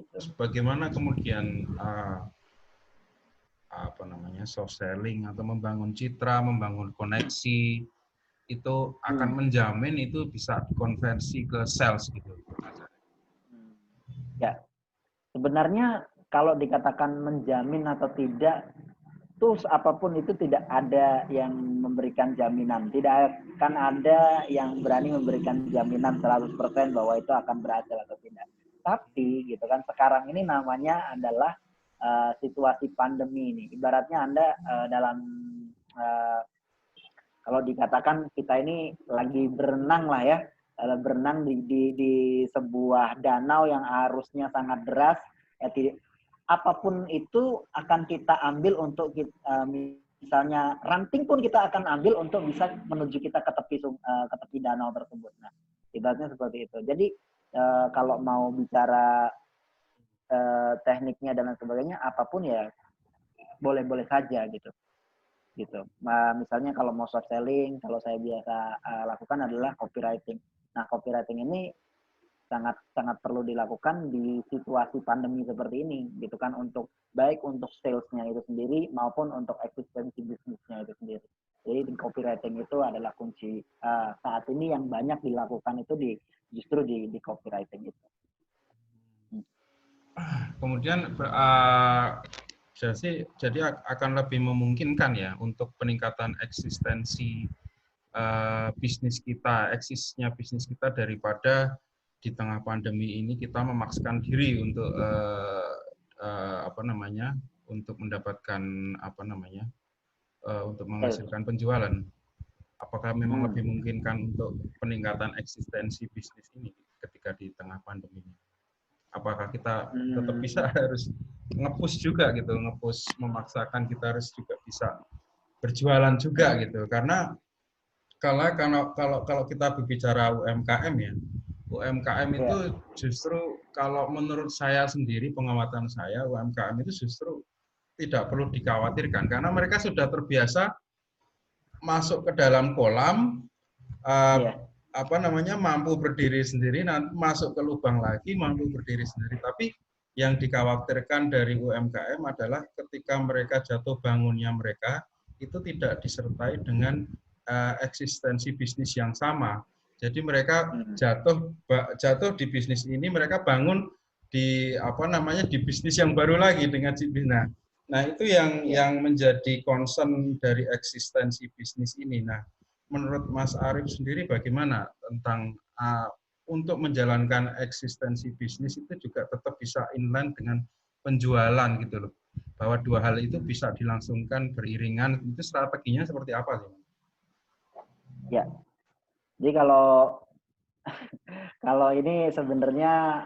itu. Bagaimana kemudian soft selling atau membangun citra, membangun koneksi itu akan menjamin itu bisa dikonversi ke sales gitu. Ya, sebenarnya kalau dikatakan menjamin atau tidak, tools apapun itu tidak ada yang memberikan jaminan. Tidak akan ada yang berani memberikan jaminan 100% bahwa itu akan berhasil atau tidak. Tapi gitu kan, sekarang ini namanya adalah situasi pandemi ini. Ibaratnya Anda dalam kalau dikatakan kita ini lagi berenang lah ya, berenang di sebuah danau yang arusnya sangat deras, ya, apapun itu akan kita ambil untuk misalnya ranting pun kita akan ambil untuk bisa menuju kita ke tepi danau tersebut. Nah, ibaratnya seperti itu. Jadi kalau mau bicara tekniknya dan lain sebagainya, apapun ya boleh-boleh saja gitu. Misalnya kalau mau short selling, kalau saya biasa lakukan adalah copywriting. Nah, copywriting ini sangat perlu dilakukan di situasi pandemi seperti ini, gitu kan, baik untuk salesnya itu sendiri maupun untuk eksistensi bisnisnya itu sendiri. Jadi copywriting itu adalah kunci saat ini yang banyak dilakukan itu justru di copywriting itu. Kemudian jadi akan lebih memungkinkan ya untuk peningkatan eksistensi bisnis kita, eksisnya bisnis kita daripada di tengah pandemi ini kita memaksakan diri untuk untuk mendapatkan untuk menghasilkan penjualan. Apakah memang lebih memungkinkan untuk peningkatan eksistensi bisnis ini ketika di tengah pandemi ini? Apakah kita tetap bisa harus nge-push juga gitu, nge-push memaksakan kita harus juga bisa berjualan juga gitu, karena kalau kita berbicara UMKM ya, UMKM itu justru kalau menurut saya sendiri, pengamatan saya, UMKM itu justru tidak perlu dikhawatirkan karena mereka sudah terbiasa masuk ke dalam kolam, mampu berdiri sendiri, nanti masuk ke lubang lagi, mampu berdiri sendiri. Tapi yang dikhawatirkan dari UMKM adalah ketika mereka jatuh bangunnya mereka itu tidak disertai dengan eksistensi bisnis yang sama. Jadi mereka jatuh di bisnis ini, mereka bangun di di bisnis yang baru lagi dengan bisnis. Nah itu yang menjadi concern dari eksistensi bisnis ini. Nah, menurut Mas Arief sendiri bagaimana tentang untuk menjalankan eksistensi bisnis itu juga tetap bisa inline dengan penjualan gitu loh. Bahwa dua hal itu bisa dilangsungkan beriringan, itu strateginya seperti apa sih? Ya, jadi kalau ini sebenarnya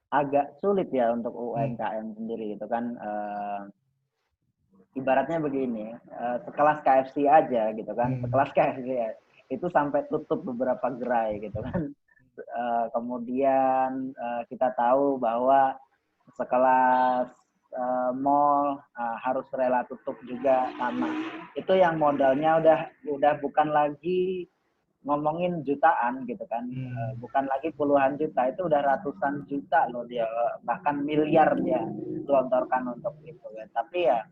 agak sulit ya untuk UMKM sendiri itu kan. Ibaratnya begini, sekelas KFC aja gitu kan, sekelas KFC ya, itu sampai tutup beberapa gerai gitu kan. Kemudian kita tahu bahwa sekelas mall harus rela tutup juga sama. Itu yang modalnya udah bukan lagi ngomongin jutaan gitu kan, bukan lagi puluhan juta, itu udah ratusan juta loh dia, bahkan miliar dia gelontorkan untuk itu ya. Tapi ya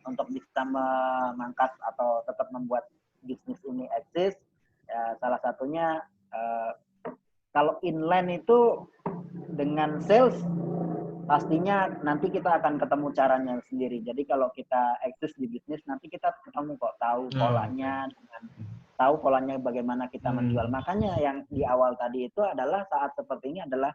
untuk bisa memangkas atau tetap membuat bisnis ini eksis, ya salah satunya kalau inline itu dengan sales pastinya nanti kita akan ketemu caranya sendiri. Jadi kalau kita eksis di bisnis nanti kita ketemu kok, tahu polanya bagaimana kita menjual. Makanya yang di awal tadi itu adalah saat seperti ini adalah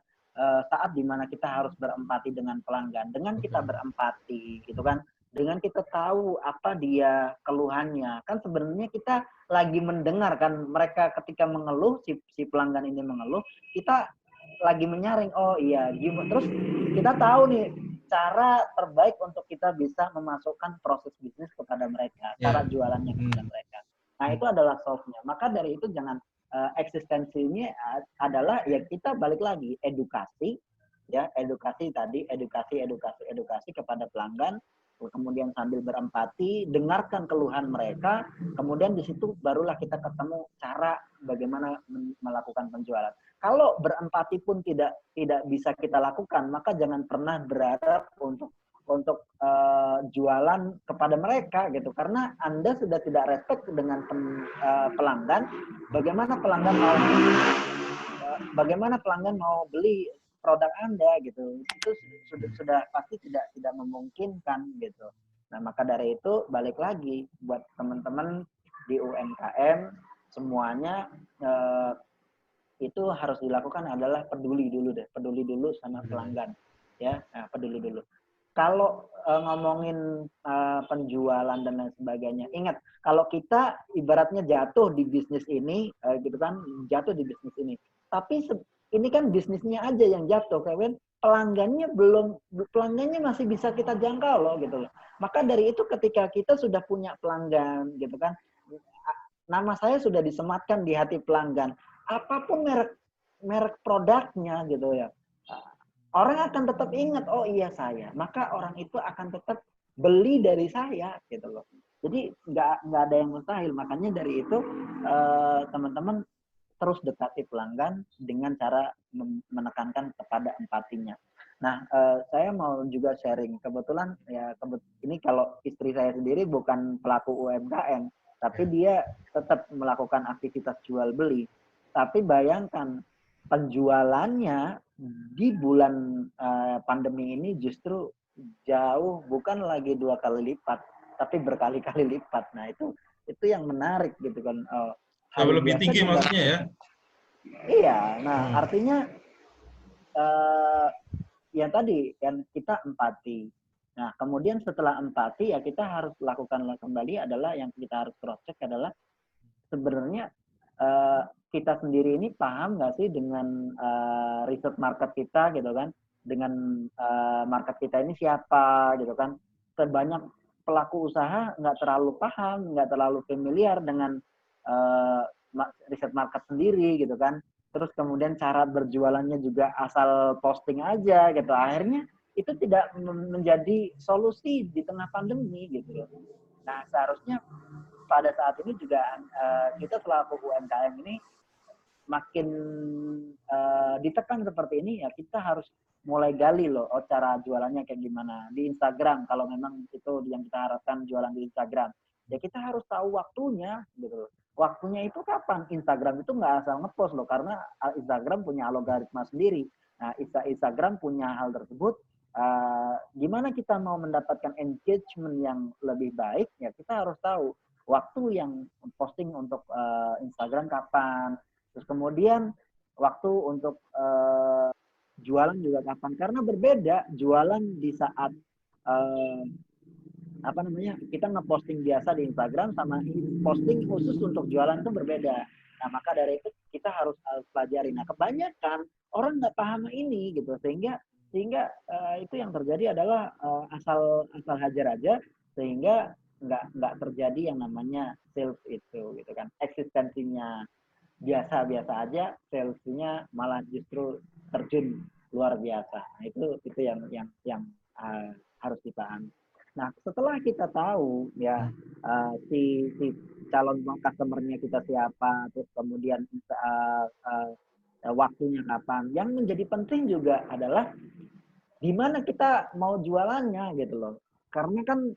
saat dimana kita harus berempati dengan pelanggan. Dengan kita berempati gitu kan, dengan kita tahu apa dia keluhannya, kan sebenarnya kita lagi mendengar kan mereka ketika mengeluh, si pelanggan ini mengeluh, kita lagi menyaring, oh iya gimana, terus kita tahu nih cara terbaik untuk kita bisa memasukkan proses bisnis kepada mereka, cara jualannya kepada mereka. Nah itu adalah solve-nya. Maka dari itu jangan eksistensinya adalah ya kita balik lagi edukasi ya, edukasi kepada pelanggan, kemudian sambil berempati, dengarkan keluhan mereka, kemudian di situ barulah kita ketemu cara bagaimana melakukan penjualan. Kalau berempati pun tidak bisa kita lakukan, maka jangan pernah berharap untuk jualan kepada mereka gitu, karena Anda sudah tidak respect dengan pelanggan. Bagaimana pelanggan mau beli produk Anda gitu, itu sudah pasti tidak memungkinkan gitu. Nah, maka dari itu balik lagi buat teman-teman di UMKM semuanya, itu harus dilakukan adalah peduli dulu sama pelanggan, ya. Nah, peduli dulu. Kalau ngomongin penjualan dan lain sebagainya, ingat kalau kita ibaratnya jatuh di bisnis ini, gitu kan, jatuh di bisnis ini. Tapi ini kan bisnisnya aja yang jatuh, Kevin. Pelanggannya masih bisa kita jangkau loh, gitu loh. Maka dari itu ketika kita sudah punya pelanggan, gitu kan, nama saya sudah disematkan di hati pelanggan. Apapun merek produknya gitu ya, orang akan tetap ingat, oh iya saya, maka orang itu akan tetap beli dari saya gitu loh. Jadi nggak ada yang mustahil. Makanya dari itu teman-teman terus dekati pelanggan dengan cara menekankan kepada empatinya. Nah, saya mau juga sharing. Kebetulan ya ini kalau istri saya sendiri bukan pelaku UMKM, tapi dia tetap melakukan aktivitas jual beli. Tapi bayangkan penjualannya di bulan pandemi ini justru jauh, bukan lagi 2 kali lipat, tapi berkali-kali lipat. Nah, itu yang menarik gitu kan. Jauh lebih tinggi juga, maksudnya ya? Iya, nah artinya yang tadi kan kita empati. Nah, kemudian setelah empati ya kita harus lakukan kembali adalah yang kita harus cross check adalah sebenarnya kita sendiri ini paham nggak sih dengan riset market kita gitu kan, dengan market kita ini siapa gitu kan. Sebanyak pelaku usaha nggak terlalu paham, nggak terlalu familiar dengan riset market sendiri gitu kan. Terus kemudian cara berjualannya juga asal posting aja gitu. Akhirnya itu tidak menjadi solusi di tengah pandemi gitu. Nah, seharusnya pada saat ini juga kita selaku UMKM ini makin ditekan seperti ini, ya kita harus mulai gali loh, cara jualannya kayak gimana. Di Instagram, kalau memang itu yang kita harapkan jualan di Instagram, ya kita harus tahu waktunya gitu. Waktunya itu kapan? Instagram itu nggak asal ngepost loh, karena Instagram punya algoritma sendiri. Nah, Instagram punya hal tersebut. Gimana kita mau mendapatkan engagement yang lebih baik, ya kita harus tahu waktu yang posting untuk Instagram kapan, terus kemudian waktu untuk jualan juga kapan, karena berbeda jualan di saat kita ngeposting biasa di Instagram sama posting khusus untuk jualan itu berbeda. Nah, maka dari itu kita harus pelajari. Nah, kebanyakan orang nggak paham ini gitu, sehingga itu yang terjadi adalah asal hajar aja, sehingga nggak terjadi yang namanya sales itu gitu kan. Eksistensinya biasa-biasa aja, salesnya malah justru terjun luar biasa. Nah, itu yang harus dipahami. Nah, setelah kita tahu ya si calon customer-nya kita siapa, terus kemudian waktunya kapan, yang menjadi penting juga adalah di mana kita mau jualannya gitu loh. Karena kan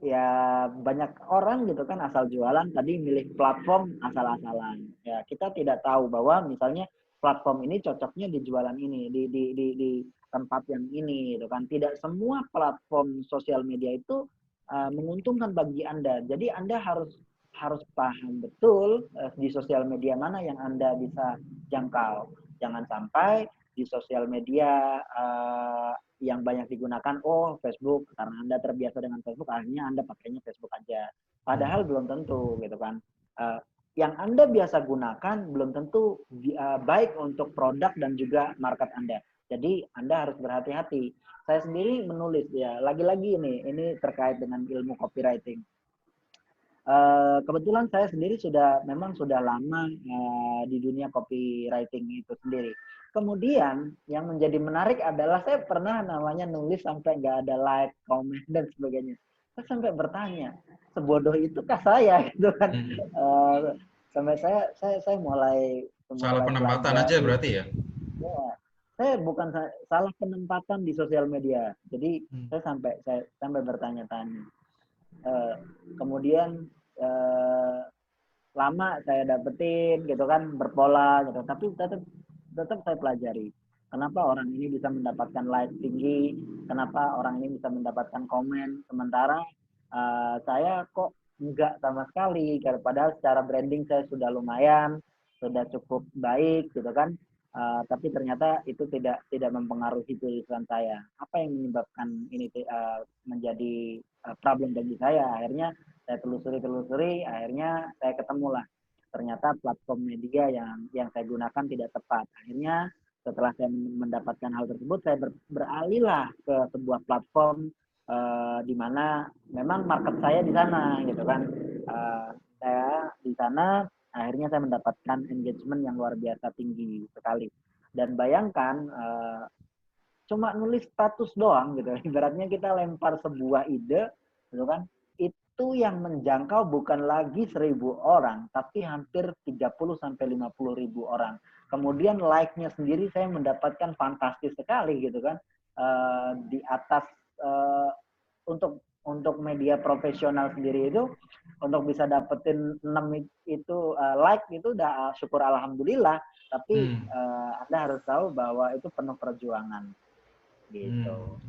ya banyak orang gitu kan asal jualan, tadi milih platform asal-asalan. Ya, kita tidak tahu bahwa misalnya platform ini cocoknya di jualan ini, di tempat yang ini gitu kan. Tidak semua platform sosial media itu menguntungkan bagi Anda. Jadi Anda harus paham betul di sosial media mana yang Anda bisa jangkau. Jangan sampai di sosial media yang banyak digunakan, Facebook, karena Anda terbiasa dengan Facebook, akhirnya Anda pakainya Facebook aja. Padahal belum tentu gitu kan. Yang Anda biasa gunakan belum tentu baik untuk produk dan juga market Anda. Jadi Anda harus berhati-hati. Saya sendiri menulis ya, lagi-lagi ini terkait dengan ilmu copywriting. Kebetulan saya sendiri memang sudah lama di dunia copywriting itu sendiri. Kemudian yang menjadi menarik adalah saya pernah namanya nulis sampai nggak ada like, comment dan sebagainya. Saya sampai bertanya, sebodoh itukah saya gitu kan? Sampai saya mulai semua Salah saya penempatan aja pelajari. berarti ya? Ya, saya bukan salah penempatan di sosial media. Jadi Hmm. saya sampai bertanya-tanya. Kemudian lama saya dapetin gitu kan, berpola gitu, tapi tetap saya pelajari. Kenapa orang ini bisa mendapatkan like tinggi? Kenapa orang ini bisa mendapatkan komen? Sementara saya kok enggak sama sekali. Padahal secara branding saya sudah lumayan, sudah cukup baik gitu kan. Tapi ternyata itu tidak mempengaruhi tulisan saya. Apa yang menyebabkan ini menjadi problem bagi saya? Akhirnya saya telusuri, akhirnya saya ketemulah ternyata platform media yang saya gunakan tidak tepat. Akhirnya setelah saya mendapatkan hal tersebut, saya beralihlah ke sebuah platform di mana memang market saya di sana gitu kan. Saya di sana akhirnya saya mendapatkan engagement yang luar biasa tinggi sekali. Dan bayangkan cuma nulis status doang gitu. Ibaratnya kita lempar sebuah ide gitu kan. Itu yang menjangkau bukan lagi 1.000 orang, tapi hampir 30 sampai 50.000 orang. Kemudian like-nya sendiri saya mendapatkan fantastis sekali gitu kan. Di atas untuk media profesional sendiri itu untuk bisa dapetin 6 itu like itu udah syukur alhamdulillah, tapi Anda harus tahu bahwa itu penuh perjuangan gitu.